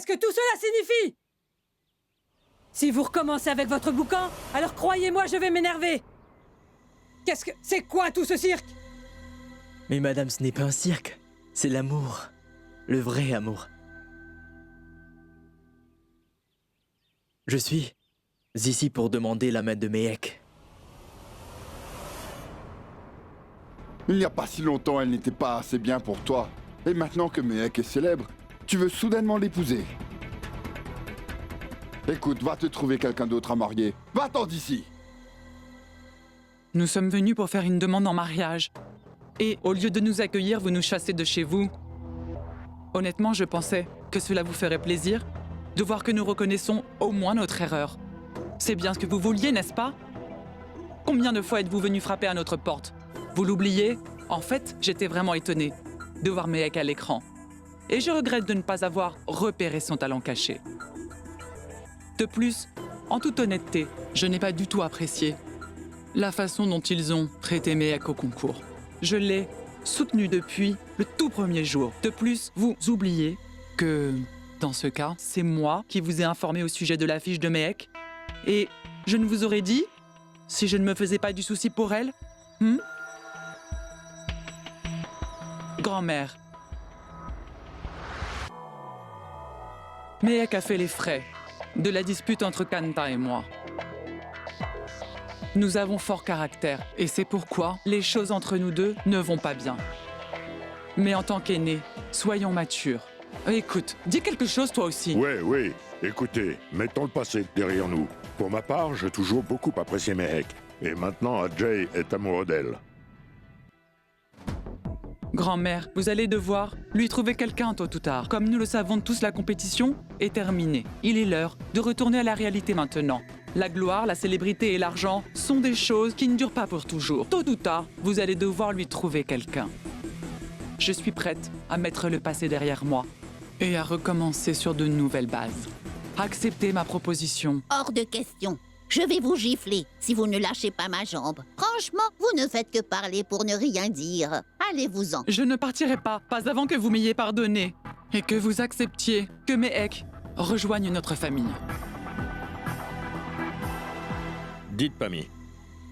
Qu'est-ce que tout cela signifie? Si vous recommencez avec votre boucan, alors croyez-moi, je vais m'énerver. Qu'est-ce que... C'est quoi tout ce cirque? Mais madame, ce n'est pas un cirque. C'est l'amour. Le vrai amour. Je suis ici pour demander la main de Méhek. Il n'y a pas si longtemps, elle n'était pas assez bien pour toi. Et maintenant que Méhek est célèbre, tu veux soudainement l'épouser. Écoute, va te trouver quelqu'un d'autre à marier. Va-t'en d'ici! Nous sommes venus pour faire une demande en mariage. Et au lieu de nous accueillir, vous nous chassez de chez vous. Honnêtement, je pensais que cela vous ferait plaisir de voir que nous reconnaissons au moins notre erreur. C'est bien ce que vous vouliez, n'est-ce pas? Combien de fois êtes-vous venu frapper à notre porte? Vous l'oubliez? En fait, j'étais vraiment étonnée de voir Méhek à l'écran. Et je regrette de ne pas avoir repéré son talent caché. De plus, en toute honnêteté, je n'ai pas du tout apprécié la façon dont ils ont traité Méhek au concours. Je l'ai soutenu depuis le tout premier jour. De plus, vous oubliez que, dans ce cas, c'est moi qui vous ai informé au sujet de l'affiche de Méhek. Et je ne vous aurais dit si je ne me faisais pas du souci pour elle. Grand-mère. Méhek a fait les frais de la dispute entre Kanta et moi. Nous avons fort caractère et c'est pourquoi les choses entre nous deux ne vont pas bien. Mais en tant qu'aîné, soyons matures. Écoute, dis quelque chose toi aussi. Oui. Écoutez, mettons le passé derrière nous. Pour ma part, j'ai toujours beaucoup apprécié Méhek. Et maintenant, Ajay est amoureux d'elle. Grand-mère, vous allez devoir lui trouver quelqu'un tôt ou tard. Comme nous le savons tous, la compétition est terminée. Il est l'heure de retourner à la réalité maintenant. La gloire, la célébrité et l'argent sont des choses qui ne durent pas pour toujours. Tôt ou tard, vous allez devoir lui trouver quelqu'un. Je suis prête à mettre le passé derrière moi et à recommencer sur de nouvelles bases. Acceptez ma proposition. Hors de question. Je vais vous gifler si vous ne lâchez pas ma jambe. Franchement, vous ne faites que parler pour ne rien dire. Allez-vous-en. Je ne partirai pas avant que vous m'ayez pardonné et que vous acceptiez que Méhek rejoigne notre famille. Dites, Pammy,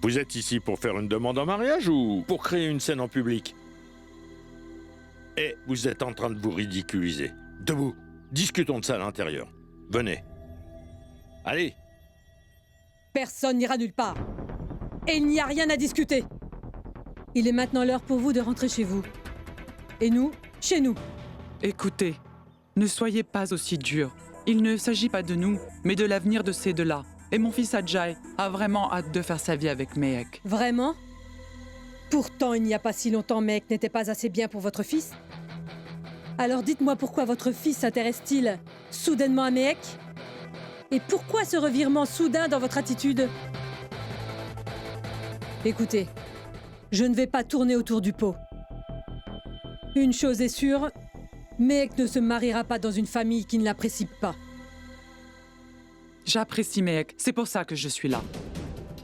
vous êtes ici pour faire une demande en mariage ou pour créer une scène en public? Et vous êtes en train de vous ridiculiser. Debout, discutons de ça à l'intérieur. Venez. Allez. Personne n'ira nulle part. Et il n'y a rien à discuter. Il est maintenant l'heure pour vous de rentrer chez vous. Et nous, chez nous. Écoutez, ne soyez pas aussi dur. Il ne s'agit pas de nous, mais de l'avenir de ces deux-là. Et mon fils Ajay a vraiment hâte de faire sa vie avec Méhek. Vraiment? Pourtant, il n'y a pas si longtemps, Méhek n'était pas assez bien pour votre fils. Alors dites-moi pourquoi votre fils s'intéresse-t-il soudainement à Méhek? Et pourquoi ce revirement soudain dans votre attitude? Écoutez, je ne vais pas tourner autour du pot. Une chose est sûre, Méhek ne se mariera pas dans une famille qui ne l'apprécie pas. J'apprécie Méhek, c'est pour ça que je suis là.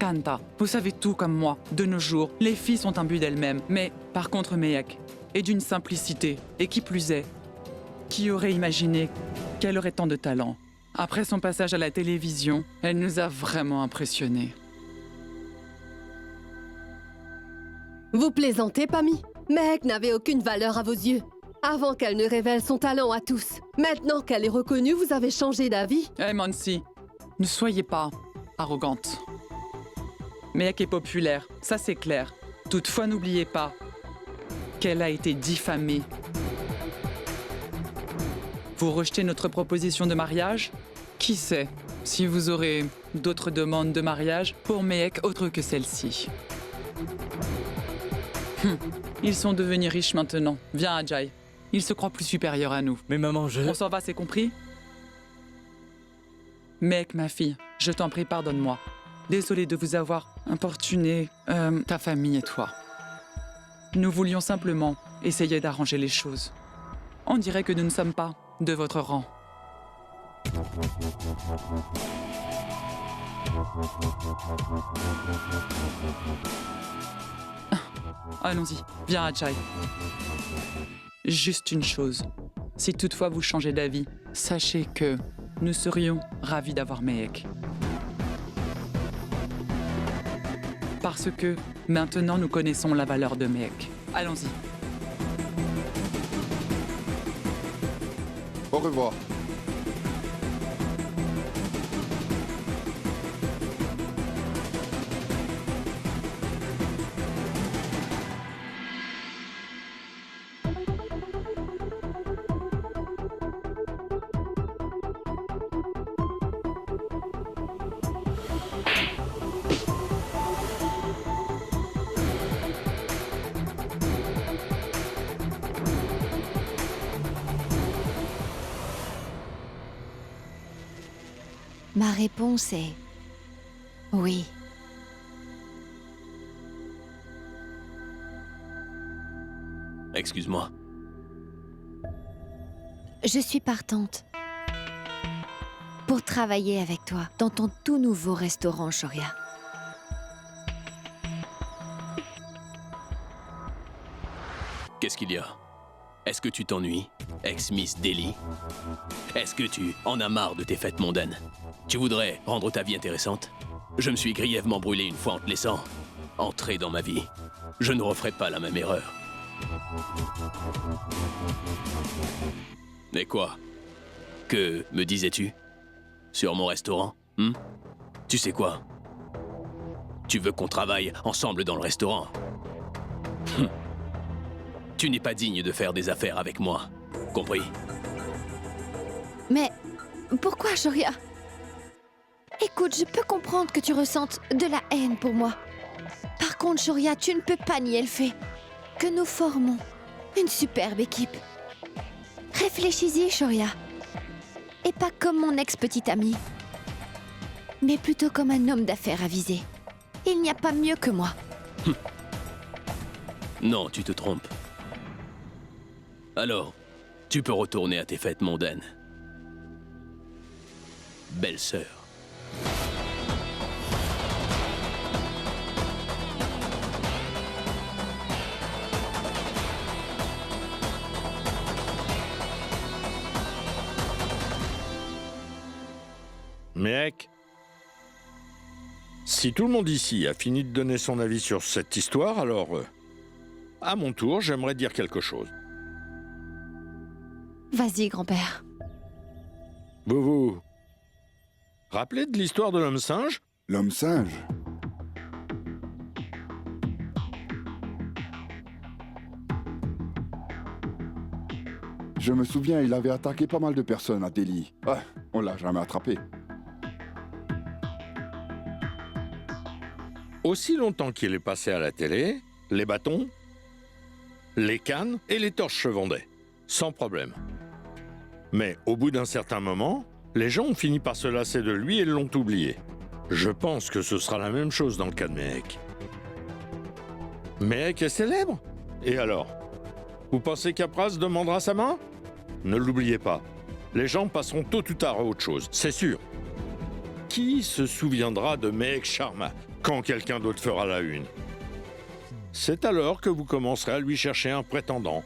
Kanta, vous savez tout comme moi. De nos jours, les filles sont imbues d'elles-mêmes. Mais par contre, Méhek est d'une simplicité. Et qui plus est, qui aurait imaginé qu'elle aurait tant de talent? Après son passage à la télévision, elle nous a vraiment impressionnés. Vous plaisantez, Pammy? Méhek n'avait aucune valeur à vos yeux. Avant qu'elle ne révèle son talent à tous. Maintenant qu'elle est reconnue, vous avez changé d'avis? Mansi, ne soyez pas arrogante. Méhek est populaire, ça c'est clair. Toutefois, n'oubliez pas qu'elle a été diffamée. Vous rejetez notre proposition de mariage? Qui sait si vous aurez d'autres demandes de mariage pour Méhek autres que celle-ci. Ils sont devenus riches maintenant. Viens, Ajay. Ils se croient plus supérieurs à nous. Mais maman, On s'en va, c'est compris? Méhek, ma fille, je t'en prie, pardonne-moi. Désolée de vous avoir importuné, ta famille et toi. Nous voulions simplement essayer d'arranger les choses. On dirait que nous ne sommes pas de votre rang. Allons-y, viens, Ajay. Juste une chose. Si toutefois vous changez d'avis, sachez que nous serions ravis d'avoir Mehek. Parce que maintenant nous connaissons la valeur de Mehek. Allons-y. Au revoir. Ma réponse est oui. Excuse-moi. Je suis partante pour travailler avec toi dans ton tout nouveau restaurant, Shoria. Qu'est-ce qu'il y a? Est-ce que tu t'ennuies, ex-Miss Delhi? Est-ce que tu en as marre de tes fêtes mondaines? Tu voudrais rendre ta vie intéressante? Je me suis grièvement brûlé une fois en te laissant entrer dans ma vie. Je ne referai pas la même erreur. Mais quoi? Que me disais-tu? Sur mon restaurant, Tu sais quoi? Tu veux qu'on travaille ensemble dans le restaurant? Tu n'es pas digne de faire des affaires avec moi. Compris? Mais pourquoi, Shoria? Écoute, je peux comprendre que tu ressentes de la haine pour moi. Par contre, Shoria, tu ne peux pas nier le fait que nous formons une superbe équipe. Réfléchis-y, Shoria. Et pas comme mon ex-petite ami, mais plutôt comme un homme d'affaires avisé. Il n'y a pas mieux que moi. Non, tu te trompes. Alors, tu peux retourner à tes fêtes mondaines. Belle sœur. Mehek, si tout le monde ici a fini de donner son avis sur cette histoire, alors, à mon tour, j'aimerais dire quelque chose. Vas-y, grand-père. Vous vous rappelez de l'histoire de l'homme singe? L'homme singe? Je me souviens, il avait attaqué pas mal de personnes à Delhi. Ah, on l'a jamais attrapé. Aussi longtemps qu'il est passé à la télé, les bâtons, les cannes et les torches se vendaient, sans problème. Mais au bout d'un certain moment, les gens ont fini par se lasser de lui et l'ont oublié. Je pense que ce sera la même chose dans le cas de Mehek. Mehek est célèbre? Et alors? Vous pensez qu'Apras demandera sa main? Ne l'oubliez pas. Les gens passeront tôt ou tard à autre chose, c'est sûr. Qui se souviendra de Mehek Sharma quand quelqu'un d'autre fera la une? C'est alors que vous commencerez à lui chercher un prétendant.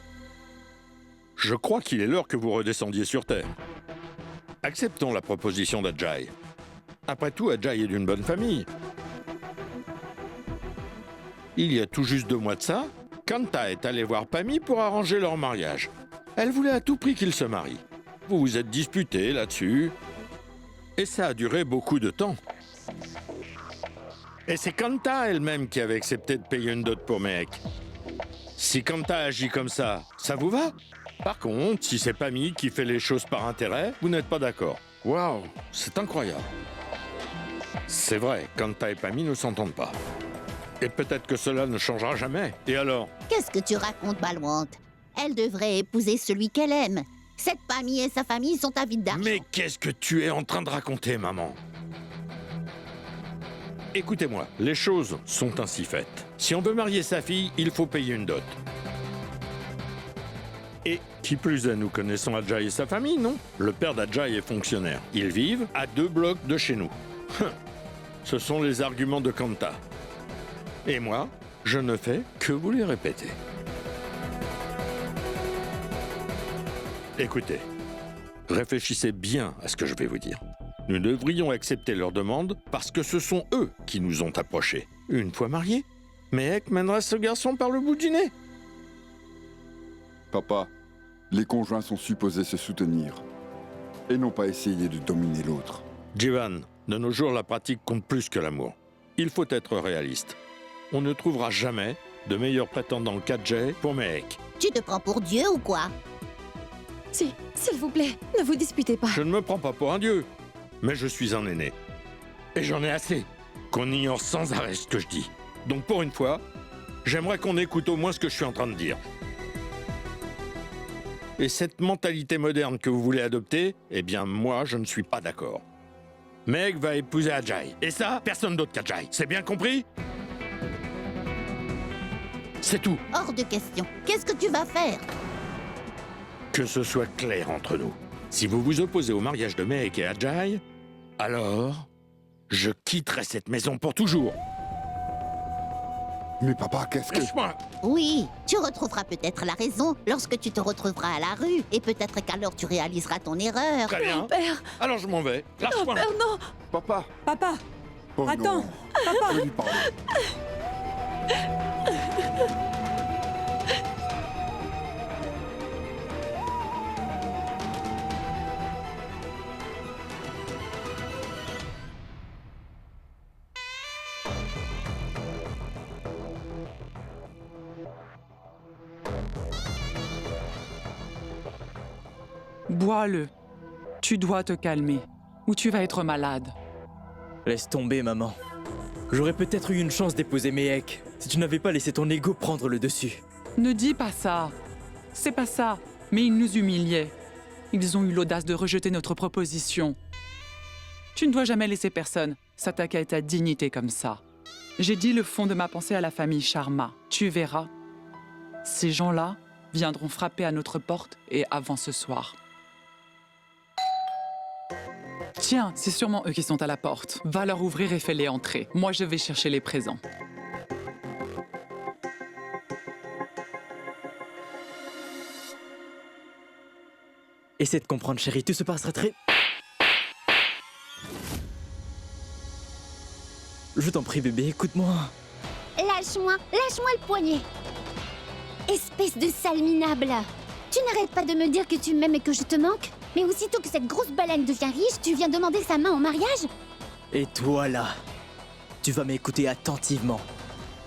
Je crois qu'il est l'heure que vous redescendiez sur Terre. Acceptons la proposition d'Ajay. Après tout, Ajay est d'une bonne famille. Il y a tout juste 2 mois de ça, Kanta est allé voir Pami pour arranger leur mariage. Elle voulait à tout prix qu'ils se marient. Vous vous êtes disputés là-dessus. Et ça a duré beaucoup de temps. Et c'est Kanta elle-même qui avait accepté de payer une dot pour Mehek. Si Kanta agit comme ça vous va? Par contre, si c'est Pami qui fait les choses par intérêt, vous n'êtes pas d'accord. Waouh, c'est incroyable. C'est vrai, Kanta et Pami ne s'entendent pas. Et peut-être que cela ne changera jamais. Et alors? Qu'est-ce que tu racontes, Balwant? Elle devrait épouser celui qu'elle aime. Cette Pami et sa famille sont avides d'argent. Mais qu'est-ce que tu es en train de raconter, maman? Écoutez-moi, les choses sont ainsi faites. Si on veut marier sa fille, il faut payer une dot. Et qui plus est, nous connaissons Ajay et sa famille, non? Le père d'Ajay est fonctionnaire. Ils vivent à 2 blocs de chez nous. Ce sont les arguments de Kanta. Et moi, je ne fais que vous les répéter. Écoutez, réfléchissez bien à ce que je vais vous dire. Nous devrions accepter leur demande parce que ce sont eux qui nous ont approchés. Une fois mariés, Mehek mènera ce garçon par le bout du nez. Papa, les conjoints sont supposés se soutenir et non pas essayer de dominer l'autre. Jivan, de nos jours, la pratique compte plus que l'amour. Il faut être réaliste. On ne trouvera jamais de meilleur prétendant qu'Ajay pour Mehek. Tu te prends pour Dieu ou quoi? Si, s'il vous plaît, ne vous disputez pas. Je ne me prends pas pour un dieu, mais je suis un aîné. Et j'en ai assez qu'on ignore sans arrêt ce que je dis. Donc pour une fois, j'aimerais qu'on écoute au moins ce que je suis en train de dire. Et cette mentalité moderne que vous voulez adopter, eh bien moi, je ne suis pas d'accord. Meg va épouser Ajay. Et ça, personne d'autre qu'Ajay. C'est bien compris? C'est tout. Hors de question. Qu'est-ce que tu vas faire? Que ce soit clair entre nous. Si vous vous opposez au mariage de Mehek et Ajay, alors je quitterai cette maison pour toujours. Mais papa, qu'est-ce que... Lâche-moi! Oui, tu retrouveras peut-être la raison lorsque tu te retrouveras à la rue. Et peut-être qu'alors tu réaliseras ton erreur. Très bien. Père, Alors je m'en vais. Lâche-moi! père, non. Papa Papa, Oh attends, non. papa. Je lui parle. Bois-le. Tu dois te calmer, ou tu vas être malade. Laisse tomber, maman. J'aurais peut-être eu une chance d'épouser Mehek si tu n'avais pas laissé ton ego prendre le dessus. Ne dis pas ça. C'est pas ça. Mais ils nous humiliaient. Ils ont eu l'audace de rejeter notre proposition. Tu ne dois jamais laisser personne s'attaquer à ta dignité comme ça. J'ai dit le fond de ma pensée à la famille Sharma. Tu verras. Ces gens-là viendront frapper à notre porte et avant ce soir. Tiens, c'est sûrement eux qui sont à la porte. Va leur ouvrir et fais-les entrer. Moi, je vais chercher les présents. Essaie de comprendre, chérie, tout se passera très... Je t'en prie, bébé, écoute-moi. Lâche-moi le poignet. Espèce de sale minable. Tu n'arrêtes pas de me dire que tu m'aimes et que je te manque? Mais aussitôt que cette grosse baleine devient riche, tu viens demander sa main en mariage? Et toi, là, tu vas m'écouter attentivement.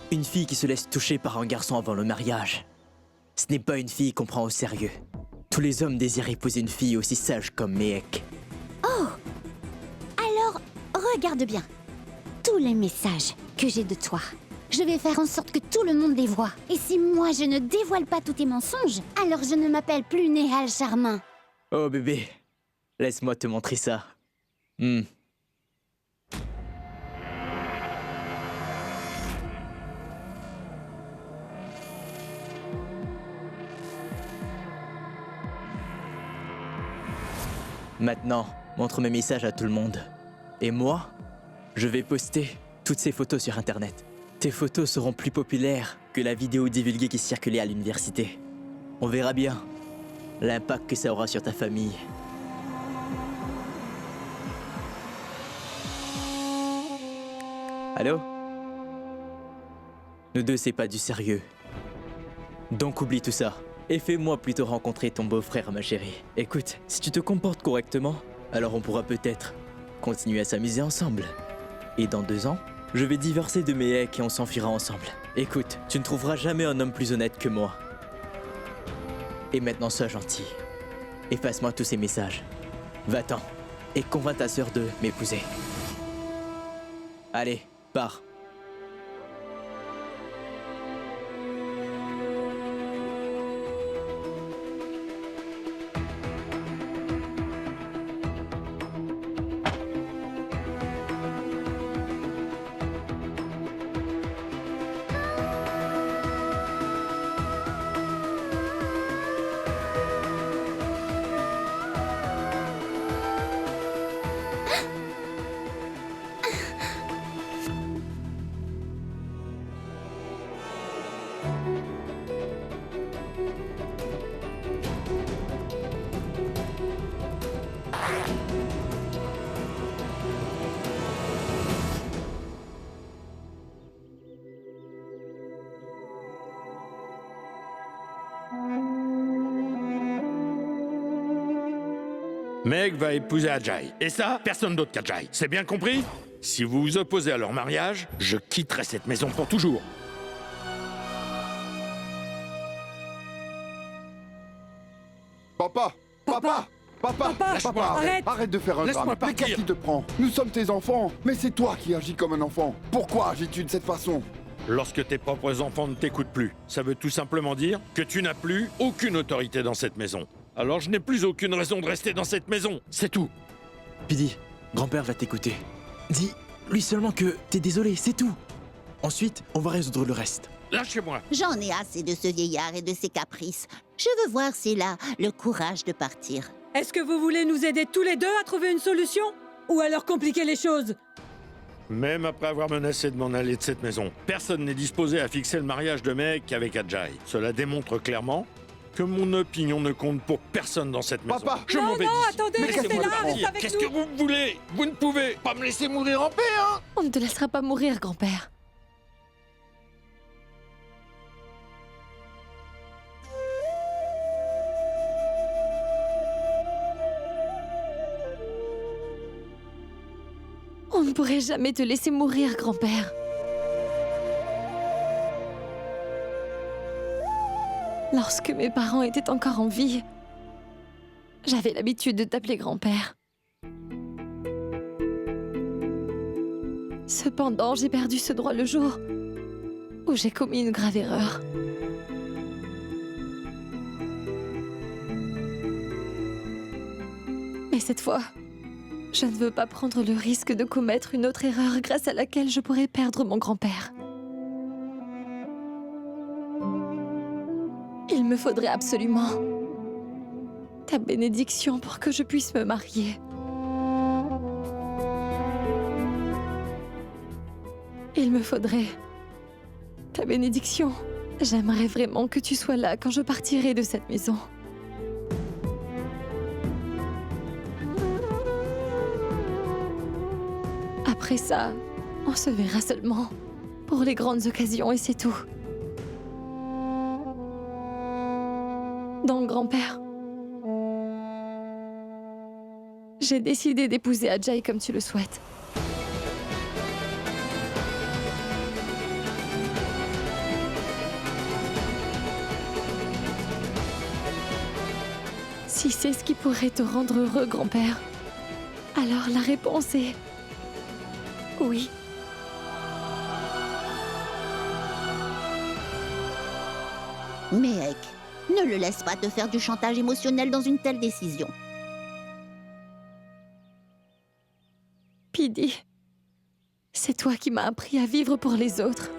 Une fille qui se laisse toucher par un garçon avant le mariage, ce n'est pas une fille qu'on prend au sérieux. Tous les hommes désirent épouser une fille aussi sage comme Mehek. Oh! Alors, regarde bien. Tous les messages que j'ai de toi. Je vais faire en sorte que tout le monde les voit. Et si moi je ne dévoile pas tous tes mensonges, alors je ne m'appelle plus Nehal Charmin. Oh bébé, laisse-moi te montrer ça. Maintenant, montre mes messages à tout le monde. Et moi, je vais poster toutes ces photos sur Internet. Tes photos seront plus populaires que la vidéo divulguée qui circulait à l'université. On verra bien l'impact que ça aura sur ta famille. Allô? Nous deux, c'est pas du sérieux. Donc oublie tout ça. Et fais-moi plutôt rencontrer ton beau-frère, ma chérie. Écoute, si tu te comportes correctement, alors on pourra peut-être continuer à s'amuser ensemble. Et dans 2 ans, je vais divorcer de Mehek et on s'enfuira ensemble. Écoute, tu ne trouveras jamais un homme plus honnête que moi. Et maintenant, sois gentil. Efface-moi tous ces messages. Va-t'en et convainc ta sœur de m'épouser. Allez, pars. Meg va épouser Ajay. Et ça, personne d'autre qu'Ajay. C'est bien compris? Si vous vous opposez à leur mariage, je quitterai cette maison pour toujours. Papa! Papa! Papa! Papa, arrête. Arrête de faire un Laisse-moi drame. Mais partir. qu'est-ce qui te prend? Nous sommes tes enfants. Mais c'est toi qui agis comme un enfant. Pourquoi agis-tu de cette façon? Lorsque tes propres enfants ne t'écoutent plus, ça veut tout simplement dire que tu n'as plus aucune autorité dans cette maison. Alors je n'ai plus aucune raison de rester dans cette maison. C'est tout. Pidi, grand-père va t'écouter. Dis-lui seulement que t'es désolé, c'est tout. Ensuite, on va résoudre le reste. Lâchez-moi. J'en ai assez de ce vieillard et de ses caprices. Je veux voir s'il a le courage de partir. Est-ce que vous voulez nous aider tous les deux à trouver une solution? Ou alors compliquer les choses? Même après avoir menacé de m'en aller de cette maison, personne n'est disposé à fixer le mariage de Meg avec Ajay. Cela démontre clairement que mon opinion ne compte pour personne dans cette maison. Papa! Je m'en vais Non, d'ici. attendez, restez Laissez-moi là, partir. restez avec Qu'est-ce nous. que vous voulez? Vous ne pouvez pas me laisser mourir en paix, hein? On ne te laissera pas mourir, grand-père. On ne pourrait jamais te laisser mourir, grand-père. Lorsque mes parents étaient encore en vie, j'avais l'habitude de t'appeler grand-père. Cependant, j'ai perdu ce droit le jour où j'ai commis une grave erreur. Mais cette fois, je ne veux pas prendre le risque de commettre une autre erreur grâce à laquelle je pourrais perdre mon grand-père. Il me faudrait absolument ta bénédiction pour que je puisse me marier. Il me faudrait ta bénédiction. J'aimerais vraiment que tu sois là quand je partirai de cette maison. Après ça, on se verra seulement pour les grandes occasions et c'est tout. Donc, grand-père, j'ai décidé d'épouser Ajay comme tu le souhaites. Si c'est ce qui pourrait te rendre heureux, grand-père, alors la réponse est oui. Meg, ne le laisse pas te faire du chantage émotionnel dans une telle décision. Pidi, c'est toi qui m'as appris à vivre pour les autres.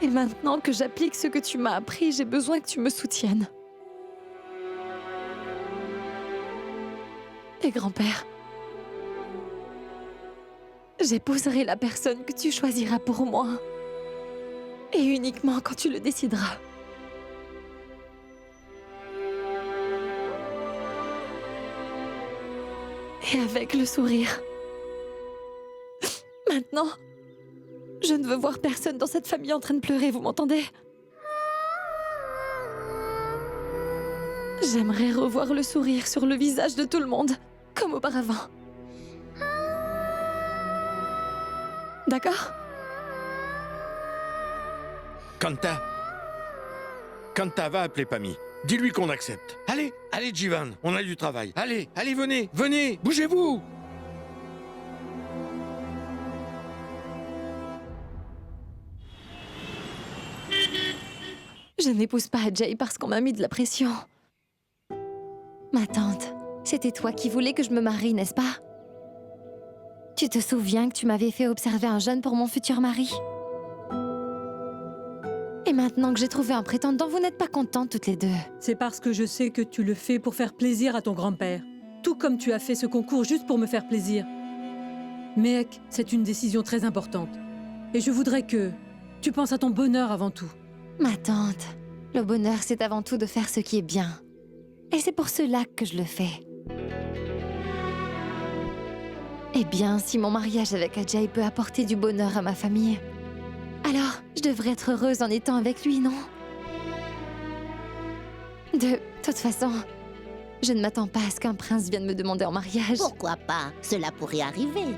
Et maintenant que j'applique ce que tu m'as appris, j'ai besoin que tu me soutiennes. Et grand-père, j'épouserai la personne que tu choisiras pour moi. Et uniquement quand tu le décideras. Et avec le sourire. Maintenant, je ne veux voir personne dans cette famille en train de pleurer, vous m'entendez? J'aimerais revoir le sourire sur le visage de tout le monde, comme auparavant. D'accord? Kanta va appeler Pami. Dis-lui qu'on accepte. Allez, allez, Jivan, on a du travail. Allez, allez, venez, venez, bougez-vous. Je n'épouse pas Ajay parce qu'on m'a mis de la pression. Ma tante, c'était toi qui voulais que je me marie, n'est-ce pas? Tu te souviens que tu m'avais fait observer un jeune pour mon futur mari? Et maintenant que j'ai trouvé un prétendant, vous n'êtes pas contentes toutes les deux. C'est parce que je sais que tu le fais pour faire plaisir à ton grand-père. Tout comme tu as fait ce concours juste pour me faire plaisir. Mec, c'est une décision très importante. Et je voudrais que tu penses à ton bonheur avant tout. Ma tante, le bonheur c'est avant tout de faire ce qui est bien. Et c'est pour cela que je le fais. Eh bien, si mon mariage avec Ajay peut apporter du bonheur à ma famille, alors je devrais être heureuse en étant avec lui, non? De toute façon, Je ne m'attends pas à ce qu'un prince vienne me demander en mariage. Pourquoi pas? Cela pourrait arriver.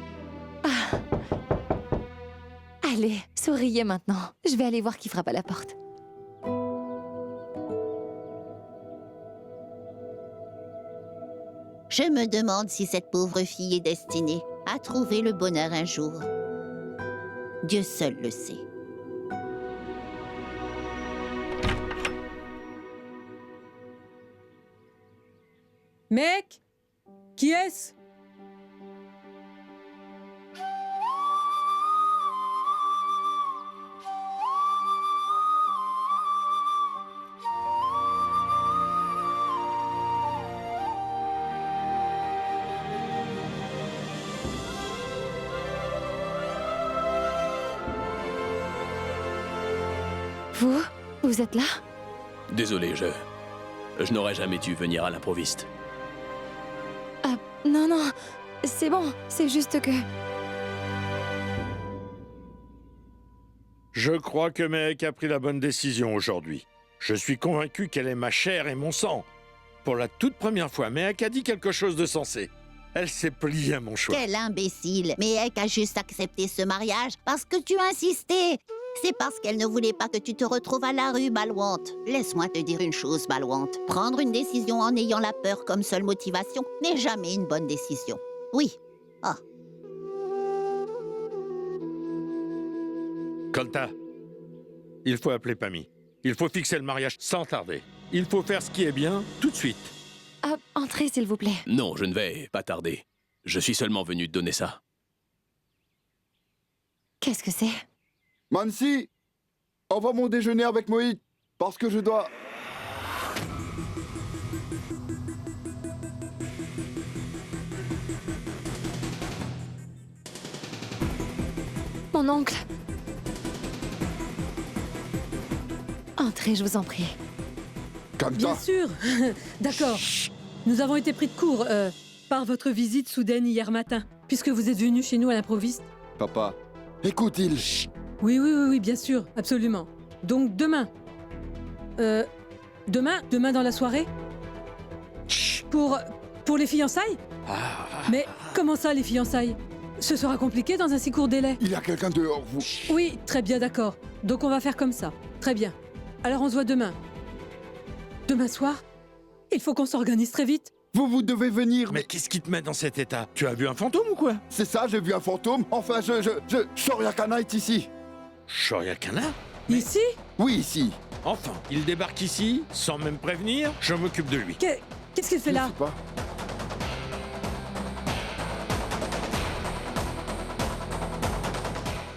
Allez, souriez maintenant. Je vais aller voir qui frappe à la porte. Je me demande si cette pauvre fille est destinée à trouver le bonheur un jour. Dieu seul le sait. Mec? Qui est-ce? Vous êtes là? Désolé, je n'aurais jamais dû venir à l'improviste. Non, non, c'est bon, c'est juste que... Je crois que Mehek a pris la bonne décision aujourd'hui. Je suis convaincu qu'elle est ma chair et mon sang. Pour la toute première fois, Mehek a dit quelque chose de sensé. Elle s'est pliée à mon choix. Quel imbécile! Mais elle a juste accepté ce mariage parce que tu as insisté. C'est parce qu'elle ne voulait pas que tu te retrouves à la rue, Balouante. Laisse-moi te dire une chose, Balouante. Prendre une décision en ayant la peur comme seule motivation n'est jamais une bonne décision. Oui. Ah. Kolta, il faut appeler Pammy. Il faut fixer le mariage sans tarder. Il faut faire ce qui est bien tout de suite. Entrez, s'il vous plaît. Non, je ne vais pas tarder. Je suis seulement venu te donner ça. Qu'est-ce que c'est? Mansi, envoie mon déjeuner avec Moïse, parce que je dois... Mon oncle. Entrez, je vous en prie. Comme Bien ça. sûr. D'accord. Nous avons été pris de court par votre visite soudaine hier matin, puisque vous êtes venu chez nous à l'improviste. Papa, écoute, il... Oui, bien sûr, absolument. Donc demain. Demain dans la soirée? Pour les fiançailles? Mais comment ça, les fiançailles? Ce sera compliqué dans un si court délai. Il y a quelqu'un dehors, vous... Oui, très bien, d'accord. Donc on va faire comme ça. Très bien. Alors on se voit demain. Demain soir? Il faut qu'on s'organise très vite. Vous devez venir... Mais qu'est-ce qui te met dans cet état? Tu as vu un fantôme ou quoi? C'est ça, j'ai vu un fantôme. Enfin, Shoryakana est ici. Shoryakana? Ici? Oui, ici. Enfin, il débarque ici, sans même prévenir, je m'occupe de lui. Qu'est-ce qu'il fait Je là? sais pas.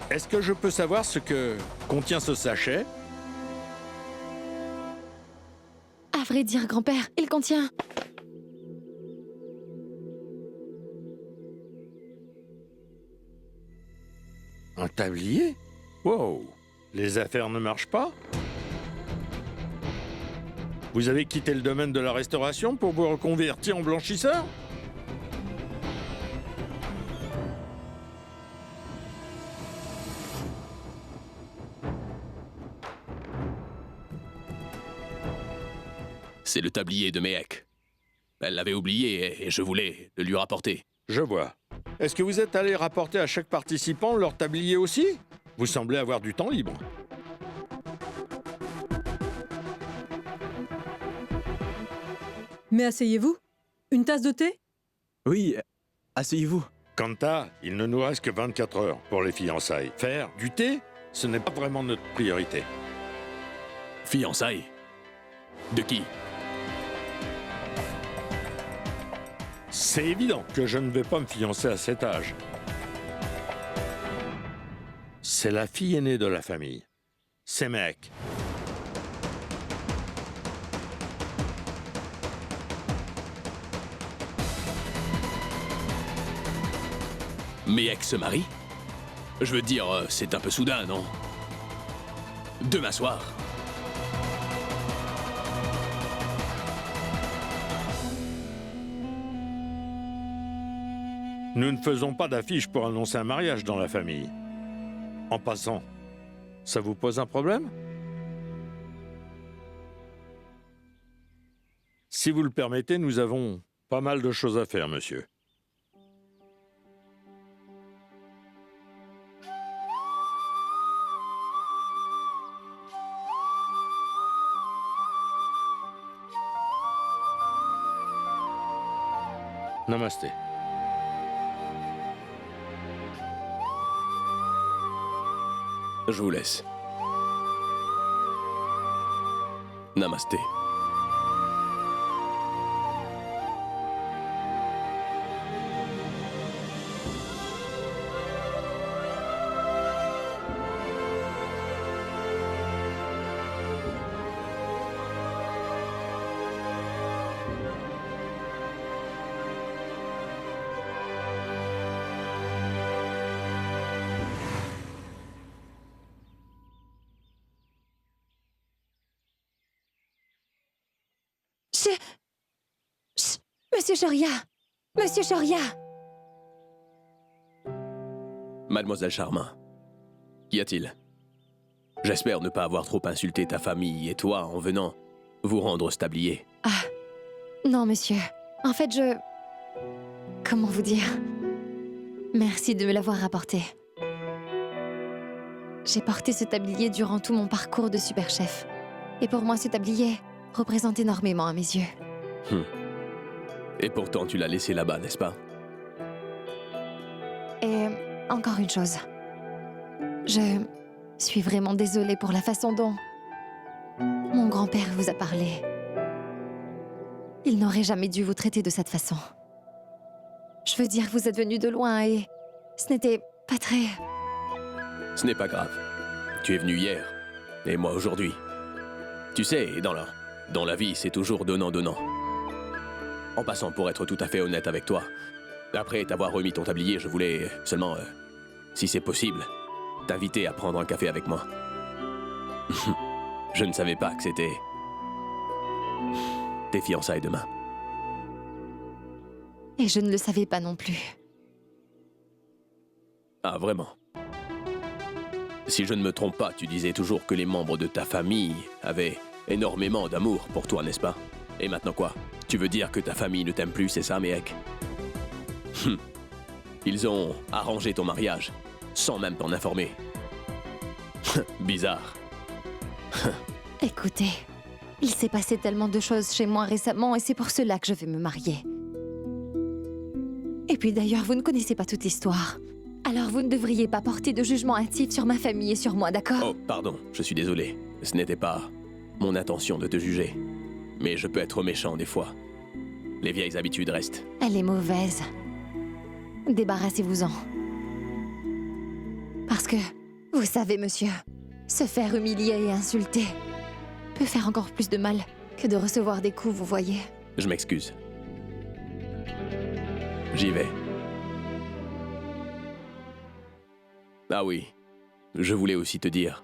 Est-ce que je peux savoir ce que contient ce sachet? À vrai dire, grand-père, il contient... Un tablier? Wow! Les affaires ne marchent pas? Vous avez quitté le domaine de la restauration pour vous reconvertir en blanchisseur? C'est le tablier de Mehek. Elle l'avait oublié et je voulais le lui rapporter. Je vois. Est-ce que vous êtes allé rapporter à chaque participant leur tablier aussi? Vous semblez avoir du temps libre. Mais asseyez-vous. Une tasse de thé? Oui, asseyez-vous. Kanta, il ne nous reste que 24 heures pour les fiançailles. Faire du thé, ce n'est pas vraiment notre priorité. Fiançailles? De qui? C'est évident que je ne vais pas me fiancer à cet âge. C'est la fille aînée de la famille. C'est Mehek. Mehek se marie? Je veux dire, c'est un peu soudain, non? Demain soir. Nous ne faisons pas d'affiche pour annoncer un mariage dans la famille. En passant, ça vous pose un problème? Si vous le permettez, nous avons pas mal de choses à faire, monsieur. Namasté. Je vous laisse. Namasté. Monsieur Shoria! Monsieur Shoria! Mademoiselle Charmin, qu'y a-t-il? J'espère ne pas avoir trop insulté ta famille et toi en venant vous rendre ce tablier. Ah, non, monsieur. En fait, comment vous dire? Merci de me l'avoir rapporté. J'ai porté ce tablier durant tout mon parcours de super chef. Et pour moi, ce tablier représente énormément à mes yeux. Et pourtant, tu l'as laissé là-bas, n'est-ce pas? Et encore une chose. Je suis vraiment désolée pour la façon dont mon grand-père vous a parlé. Il n'aurait jamais dû vous traiter de cette façon. Je veux dire, vous êtes venu de loin et ce n'était pas très... Ce n'est pas grave. Tu es venu hier, et moi aujourd'hui. Tu sais, dans la vie, c'est toujours donnant-donnant. En passant, pour être tout à fait honnête avec toi, après t'avoir remis ton tablier, je voulais seulement, si c'est possible, t'inviter à prendre un café avec moi. Je ne savais pas que c'était tes fiançailles demain. Et je ne le savais pas non plus. Ah, vraiment? Si je ne me trompe pas, tu disais toujours que les membres de ta famille avaient énormément d'amour pour toi, n'est-ce pas? Et maintenant quoi? Tu veux dire que ta famille ne t'aime plus, c'est ça, Méhek? Ils ont arrangé ton mariage, sans même t'en informer. Bizarre. Écoutez, il s'est passé tellement de choses chez moi récemment et c'est pour cela que je vais me marier. Et puis d'ailleurs, vous ne connaissez pas toute l'histoire. Alors vous ne devriez pas porter de jugement hâtif sur ma famille et sur moi, d'accord? Oh, pardon, je suis désolé. Ce n'était pas mon intention de te juger. Mais je peux être méchant des fois. Les vieilles habitudes restent. Elle est mauvaise. Débarrassez-vous-en. Parce que, vous savez, monsieur, se faire humilier et insulter peut faire encore plus de mal que de recevoir des coups, vous voyez. Je m'excuse. J'y vais. Ah oui, je voulais aussi te dire.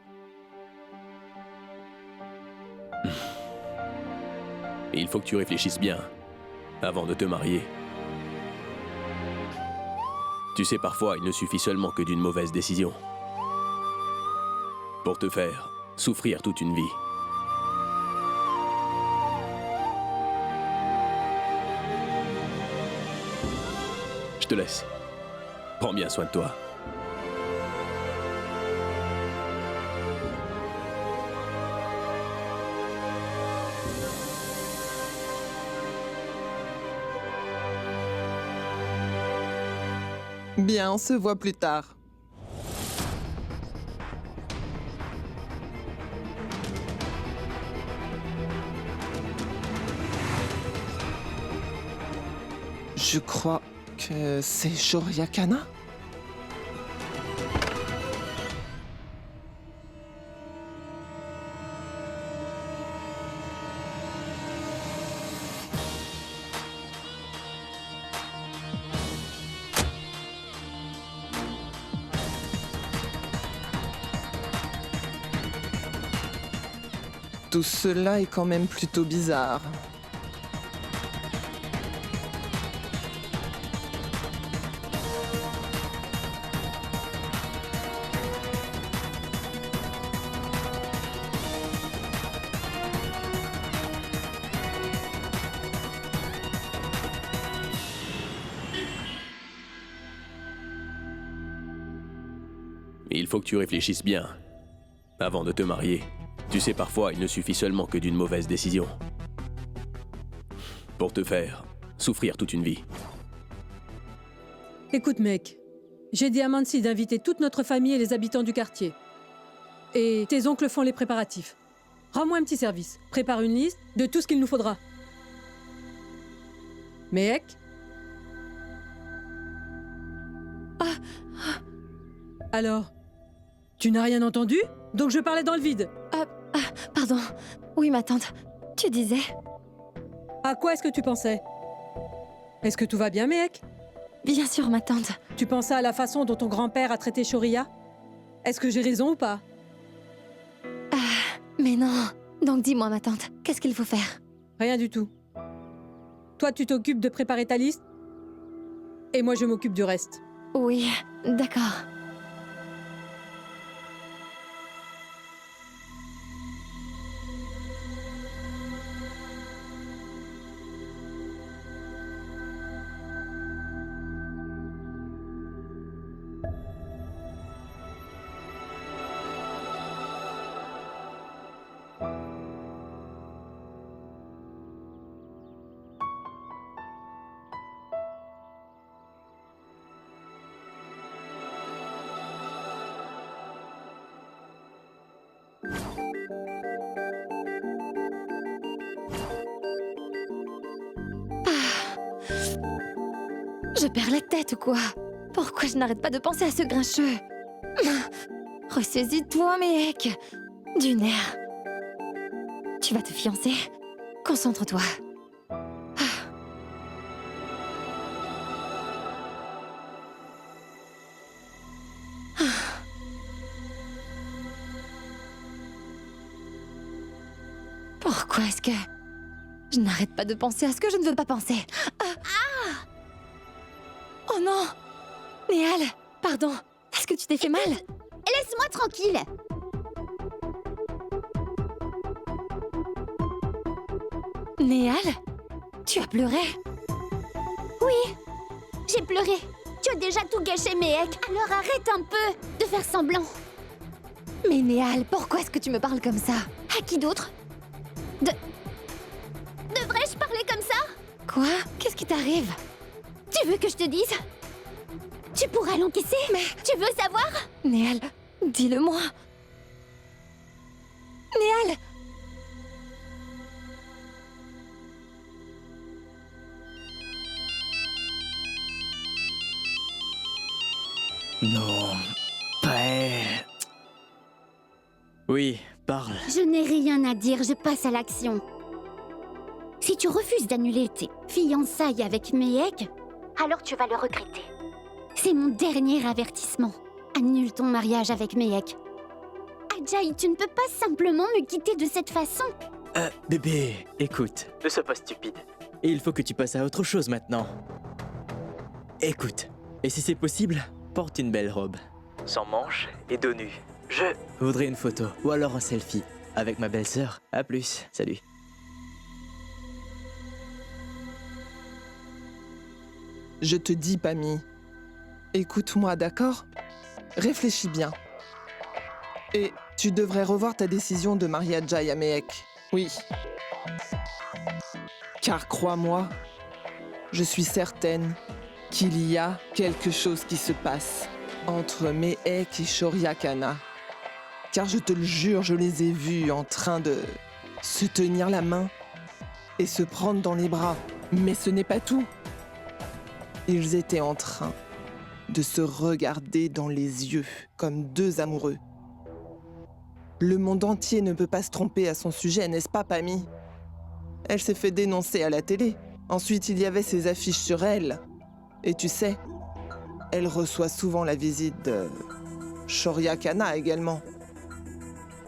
Il faut que tu réfléchisses bien avant de te marier. Tu sais, parfois, il ne suffit seulement que d'une mauvaise décision pour te faire souffrir toute une vie. Je te laisse. Prends bien soin de toi. Bien, on se voit plus tard. Je crois que c'est Shoria Kana. Tout cela est quand même plutôt bizarre. Il faut que tu réfléchisses bien avant de te marier. Tu sais, parfois, il ne suffit seulement que d'une mauvaise décision pour te faire souffrir toute une vie. Écoute, mec, j'ai dit à Mansi d'inviter toute notre famille et les habitants du quartier. Et tes oncles font les préparatifs. Rends-moi un petit service. Prépare une liste de tout ce qu'il nous faudra. Mec? Alors? Tu n'as rien entendu? Donc je parlais dans le vide. Pardon. Oui, ma tante. Tu disais... À quoi est-ce que tu pensais? Est-ce que tout va bien, mec? Bien sûr, ma tante. Tu pensais à la façon dont ton grand-père a traité Shoria? Est-ce que j'ai raison ou pas? Mais non. Donc dis-moi, ma tante, qu'est-ce qu'il faut faire? Rien du tout. Toi, tu t'occupes de préparer ta liste et moi, je m'occupe du reste. Oui, d'accord. Je perds la tête ou quoi? Pourquoi je n'arrête pas de penser à ce grincheux? Ressaisis-toi, mec. Du nerf. Tu vas te fiancer? Concentre-toi. Pourquoi est-ce que... Je n'arrête pas de penser à ce que je ne veux pas penser. Oh non! Néal, pardon. Est-ce que tu t'es fait mal? Laisse-moi tranquille. Néal? Tu as pleuré? Oui, j'ai pleuré. Tu as déjà tout gâché, Méhek. Alors arrête un peu de faire semblant. Mais Néal, pourquoi est-ce que tu me parles comme ça? À qui d'autre? Devrais-je parler comme ça? Quoi? Qu'est-ce qui t'arrive? Tu veux que je te dise? Tu pourras l'encaisser? Mais tu veux savoir? Néal, dis-le-moi. Néal! Non, pas... Oui, parle. Je n'ai rien à dire, je passe à l'action. Si tu refuses d'annuler tes fiançailles avec Méhek, alors tu vas le regretter. C'est mon dernier avertissement. Annule ton mariage avec Méhek. Ajay, tu ne peux pas simplement me quitter de cette façon. Bébé, écoute, ne sois pas stupide. Et il faut que tu passes à autre chose maintenant. Écoute, et si c'est possible, porte une belle robe. Sans manches et dos nus. Je voudrais une photo, ou alors un selfie, avec ma belle-sœur. À plus, salut. Je te dis, Pami, écoute-moi, d'accord? Réfléchis bien. Et tu devrais revoir ta décision de marier Ajay à Méhek. Oui. Car crois-moi, je suis certaine qu'il y a quelque chose qui se passe entre Méhek et Shoria Kana. Car je te le jure, je les ai vus en train de se tenir la main et se prendre dans les bras. Mais ce n'est pas tout. Ils étaient en train de se regarder dans les yeux comme deux amoureux. Le monde entier ne peut pas se tromper à son sujet, n'est-ce pas, Pami? Elle s'est fait dénoncer à la télé. Ensuite, il y avait ces affiches sur elle. Et tu sais, elle reçoit souvent la visite de Shoria Kana également.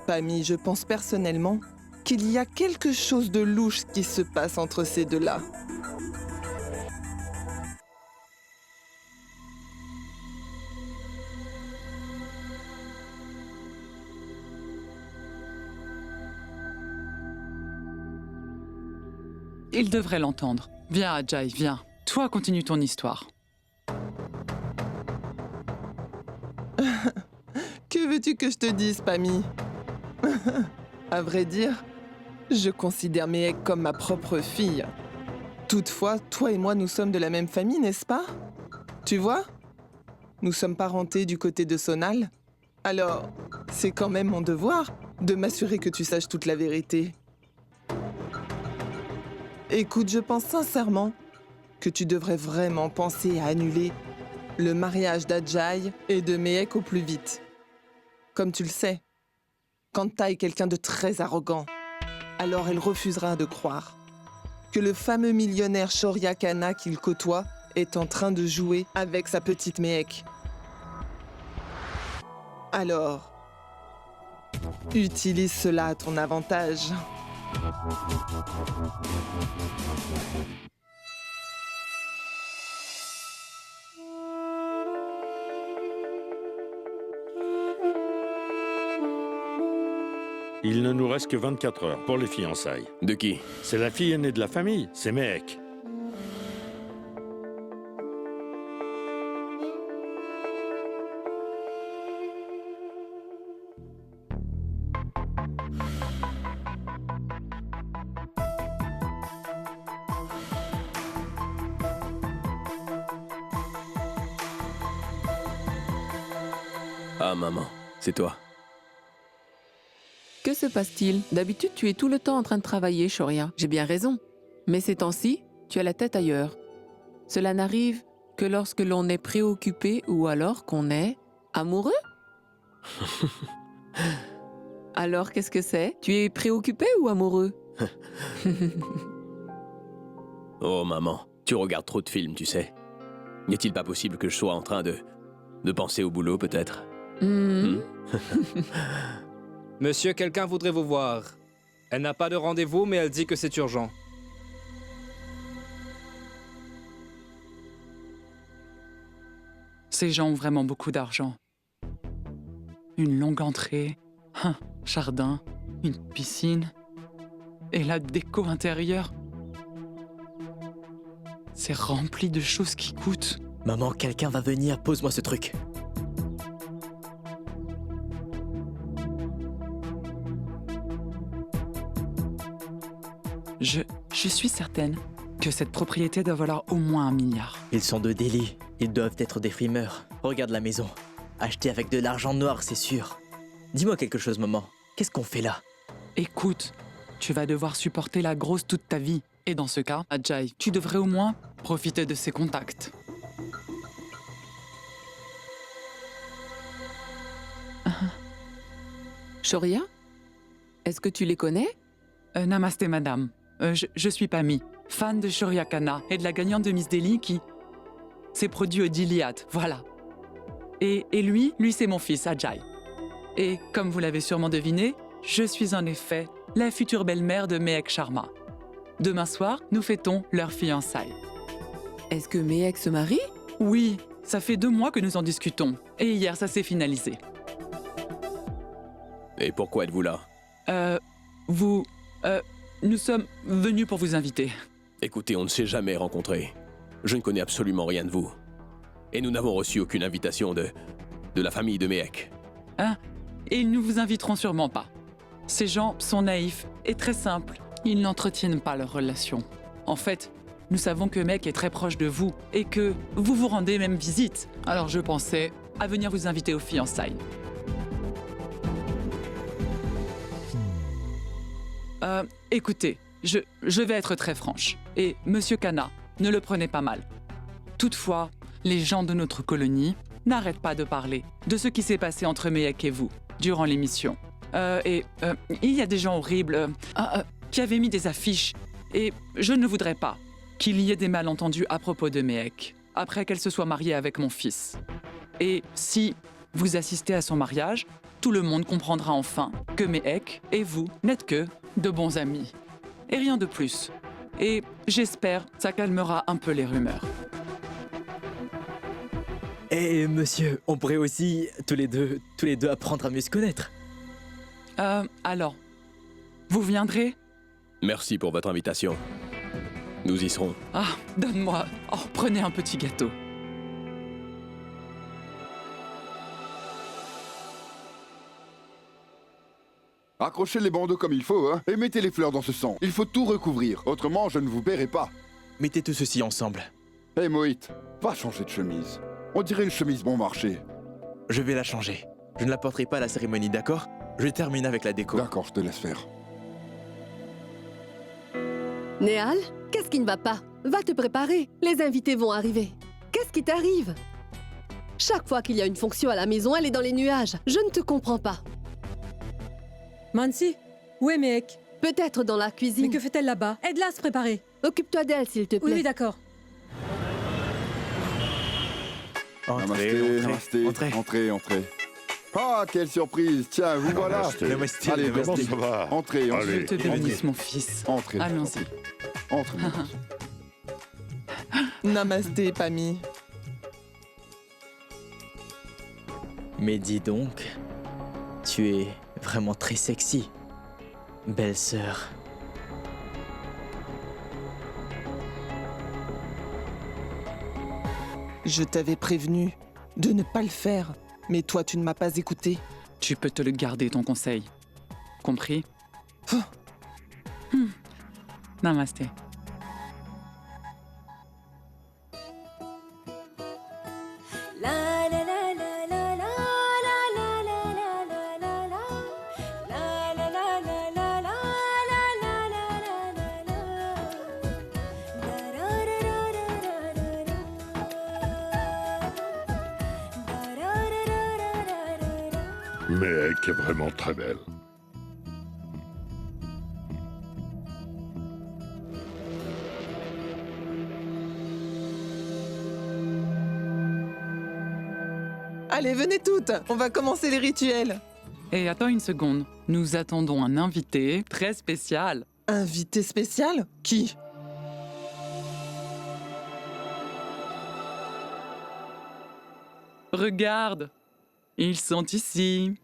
Pami, je pense personnellement qu'il y a quelque chose de louche qui se passe entre ces deux-là. Il devrait l'entendre. Viens, Ajay, viens. Toi, continue ton histoire. veux-tu que je te dise, Pammy? À vrai dire, je considère Mehek comme ma propre fille. Toutefois, toi et moi, nous sommes de la même famille, n'est-ce pas? Tu vois? Nous sommes parentés du côté de Sonal. Alors, c'est quand même mon devoir de m'assurer que tu saches toute la vérité. Écoute, je pense sincèrement que tu devrais vraiment penser à annuler le mariage d'Ajay et de Mehek au plus vite. Comme tu le sais, Kanta est quelqu'un de très arrogant. Alors elle refusera de croire que le fameux millionnaire Shoria Kana qu'il côtoie est en train de jouer avec sa petite Mehek. Alors, utilise cela à ton avantage. Il ne nous reste que 24 heures pour les fiançailles. De qui? C'est la fille aînée de la famille, c'est Mehek. Ah, maman, c'est toi. Que se passe-t-il? D'habitude, tu es tout le temps en train de travailler, Shoria. J'ai bien raison. Mais ces temps-ci, tu as la tête ailleurs. Cela n'arrive que lorsque l'on est préoccupé ou alors qu'on est amoureux? Alors, qu'est-ce que c'est? Tu es préoccupé ou amoureux? Oh, maman, tu regardes trop de films, tu sais. N'est-il pas possible que je sois en train de penser au boulot, peut-être? Monsieur, quelqu'un voudrait vous voir. Elle n'a pas de rendez-vous, mais elle dit que c'est urgent. Ces gens ont vraiment beaucoup d'argent. Une longue entrée, un jardin, une piscine et la déco intérieure. C'est rempli de choses qui coûtent. Maman, quelqu'un va venir, pose-moi ce truc. Je suis certaine que cette propriété doit valoir au moins 1 milliard. Ils sont de Delhi, ils doivent être des frimeurs. Regarde la maison. Achetée avec de l'argent noir, c'est sûr. Dis-moi quelque chose, maman. Qu'est-ce qu'on fait là? Écoute, tu vas devoir supporter la grosse toute ta vie. Et dans ce cas, Ajay, tu devrais au moins profiter de ses contacts. Shoria? Est-ce que tu les connais? Namasté, madame. Je suis Pammy, fan de Shoria Kana et de la gagnante de Miss Delhi qui s'est produit au Diliad, voilà. Et lui c'est mon fils, Ajay. Et comme vous l'avez sûrement deviné, je suis en effet la future belle-mère de Mehek Sharma. Demain soir, nous fêtons leur fiançailles. Est-ce que Mehek se marie? Oui, ça fait 2 mois que nous en discutons. Et hier, ça s'est finalisé. Et pourquoi êtes-vous là? Nous sommes venus pour vous inviter. Écoutez, on ne s'est jamais rencontrés. Je ne connais absolument rien de vous. Et nous n'avons reçu aucune invitation de la famille de Mehek. Hein? Et ils ne vous inviteront sûrement pas. Ces gens sont naïfs et très simples. Ils n'entretiennent pas leur relation. En fait, nous savons que Mehek est très proche de vous et que vous vous rendez même visite. Alors je pensais à venir vous inviter aux fiançailles. Écoutez, je vais être très franche. Et Monsieur Kana, ne le prenez pas mal. Toutefois, les gens de notre colonie n'arrêtent pas de parler de ce qui s'est passé entre Mehek et vous durant l'émission. Il y a des gens horribles qui avaient mis des affiches. Et je ne voudrais pas qu'il y ait des malentendus à propos de Mehek, après qu'elle se soit mariée avec mon fils. Et si vous assistez à son mariage, tout le monde comprendra enfin que Mehek et vous n'êtes que de bons amis. Et rien de plus. Et j'espère que ça calmera un peu les rumeurs. Et monsieur, on pourrait aussi, tous les deux, apprendre à mieux se connaître. Alors, vous viendrez? Merci pour votre invitation. Nous y serons. Ah, donne-moi. Oh, prenez un petit gâteau. 」 « Accrochez les bandeaux comme il faut, hein, et mettez les fleurs dans ce sang. Il faut tout recouvrir, autrement je ne vous paierai pas. Mettez tout ceci ensemble. Hé Moït, va changer de chemise. On dirait une chemise bon marché. Je vais la changer. Je ne la porterai pas à la cérémonie, d'accord? Je termine avec la déco. D'accord, je te laisse faire. Néal, qu'est-ce qui ne va pas? Va te préparer, les invités vont arriver. Qu'est-ce qui t'arrive? Chaque fois qu'il y a une fonction à la maison, elle est dans les nuages. Je ne te comprends pas. Mansi, où est Mehek? Peut-être dans la cuisine. Mais que fait-elle là-bas? Aide-la à se préparer. Occupe-toi d'elle, s'il te plaît. Oui, d'accord. Entrez. Ah, quelle surprise! Tiens, vous voilà! Namasté, Allez, Comment ça va? Entrez. Je te bénisse, mon fils. Entrez. Allons-y. Entrez. Namasté, Pammy. Mais dis donc, tu es vraiment très sexy, belle sœur. Je t'avais prévenu de ne pas le faire, mais toi, tu ne m'as pas écouté. Tu peux te le garder, ton conseil. Compris? Namasté. Mehek est vraiment très belle. Allez, venez toutes, on va commencer les rituels. Et attends une seconde. Nous attendons un invité très spécial. Invité spécial? Qui? Regarde, ils sont ici.